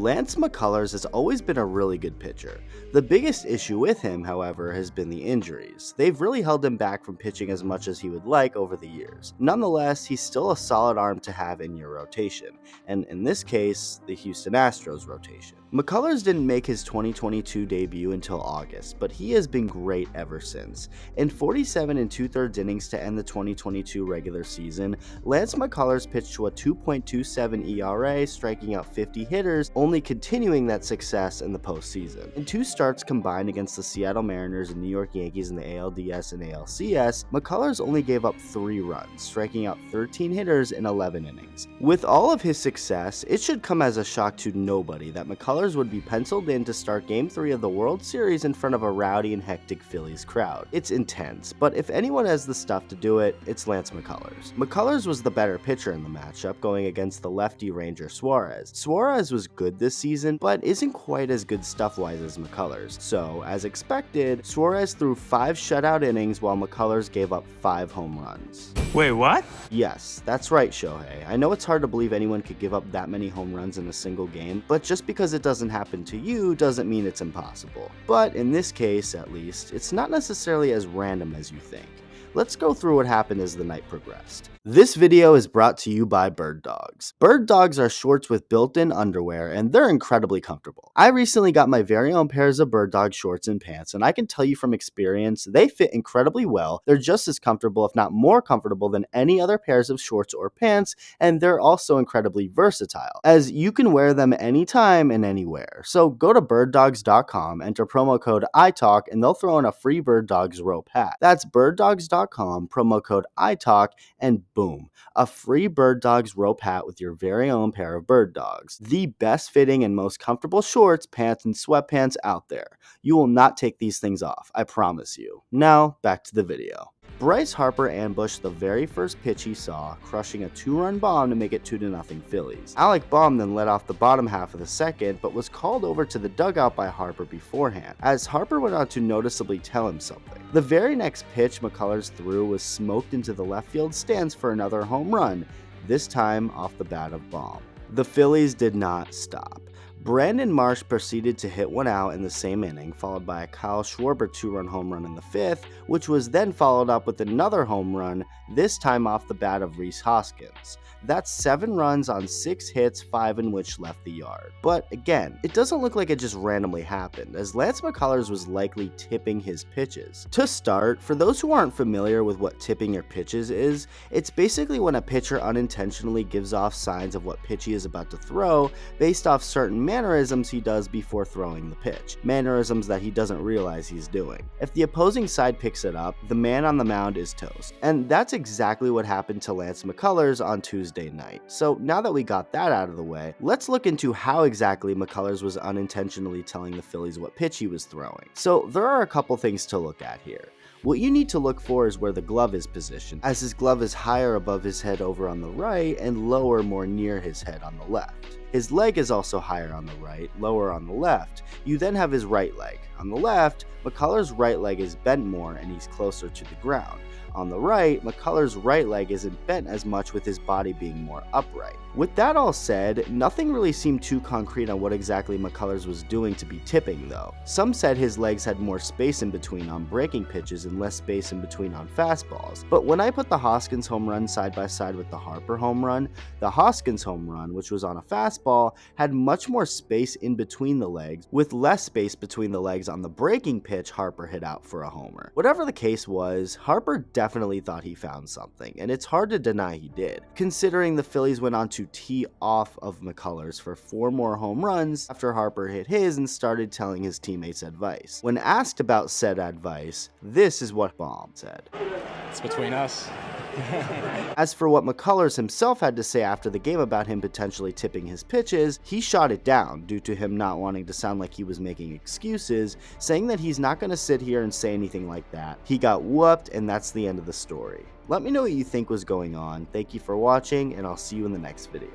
Lance McCullers has always been a really good pitcher. The biggest issue with him, however, has been the injuries. They've really held him back from pitching as much as he would like over the years. Nonetheless, he's still a solid arm to have in your rotation, and in this case, the Houston Astros rotation. McCullers didn't make his 2022 debut until August, but he has been great ever since. In 47 and 2/3 innings to end the 2022 regular season, Lance McCullers pitched to a 2.27 ERA, striking out 50 hitters, only continuing that success in the postseason. In 2 starts combined against the Seattle Mariners and New York Yankees in the ALDS and ALCS, McCullers only gave up 3 runs, striking out 13 hitters in 11 innings. With all of his success, it should come as a shock to nobody that McCullers would be penciled in to start Game 3 of the World Series in front of a rowdy and hectic Phillies crowd. It's intense, but if anyone has the stuff to do it, it's Lance McCullers. McCullers was the better pitcher in the matchup, going against the lefty Ranger Suarez. Suarez was good this season, but isn't quite as good stuff-wise as McCullers. So, as expected, Suarez threw 5 shutout innings while McCullers gave up 5 home runs. Wait, what? Yes, that's right, Shohei. I know it's hard to believe anyone could give up that many home runs in a single game, but just because it doesn't happen to you doesn't mean it's impossible. But in this case, at least, it's not necessarily as random as you think. Let's go through what happened as the night progressed. This video is brought to you by Bird Dogs. Bird Dogs are shorts with built-in underwear, and they're incredibly comfortable. I recently got my very own pairs of Bird Dog shorts and pants, and I can tell you from experience, they fit incredibly well. They're just as comfortable, if not more comfortable, than any other pairs of shorts or pants, and they're also incredibly versatile, as you can wear them anytime and anywhere. So go to birddogs.com, enter promo code ITALK, and they'll throw in a free Bird Dogs rope hat. That's birddogs.com, promo code ITALK, and boom, a free Bird Dogs rope hat with your very own pair of Bird Dogs. The best fitting and most comfortable shorts, pants, and sweatpants out there. You will not take these things off, I promise you. Now, back to the video. Bryce Harper ambushed the very first pitch he saw, crushing a 2-run bomb to make it 2-0 Phillies. Alec Bohm then led off the bottom half of the second, but was called over to the dugout by Harper beforehand, as Harper went on to noticeably tell him something. The very next pitch McCullers threw was smoked into the left field stands for another home run, this time off the bat of Bohm. The Phillies did not stop. Brandon Marsh proceeded to hit one out in the same inning, followed by a Kyle Schwarber 2-run home run in the 5th, which was then followed up with another home run, this time off the bat of Rhys Hoskins. That's 7 runs on 6 hits, 5 in which left the yard. But again, it doesn't look like it just randomly happened, as Lance McCullers was likely tipping his pitches. To start, for those who aren't familiar with what tipping your pitches is, it's basically when a pitcher unintentionally gives off signs of what pitch he is about to throw based off certain mannerisms he does before throwing the pitch, mannerisms that he doesn't realize he's doing. If the opposing side picks it up, the man on the mound is toast. And that's exactly what happened to Lance McCullers on Tuesday night. So now that we got that out of the way, let's look into how exactly McCullers was unintentionally telling the Phillies what pitch he was throwing. So there are a couple things to look at here. What you need to look for is where the glove is positioned, as his glove is higher above his head over on the right and lower more near his head on the left. His leg is also higher on the right, lower on the left. You then have his right leg. On the left, McCullers' right leg is bent more and he's closer to the ground. On the right, McCullers' right leg isn't bent as much with his body being more upright. With that all said, nothing really seemed too concrete on what exactly McCullers was doing to be tipping though. Some said his legs had more space in between on breaking pitches and less space in between on fastballs. But when I put the Hoskins home run side by side with the Harper home run, the Hoskins home run, which was on a fastball, had much more space in between the legs, with less space between the legs on the breaking pitch Harper hit out for a homer. Whatever the case was, Harper definitely thought he found something, and it's hard to deny he did, considering the Phillies went on to tee off of McCullers for 4 more home runs after Harper hit his and started telling his teammates advice. When asked about said advice, this is what Bohm said. It's between us. As for what McCullers himself had to say after the game about him potentially tipping his pitches, he shot it down due to him not wanting to sound like he was making excuses, saying that he's not going to sit here and say anything like that. He got whooped, and that's the end of the story. Let me know what you think was going on. Thank you for watching, and I'll see you in the next video.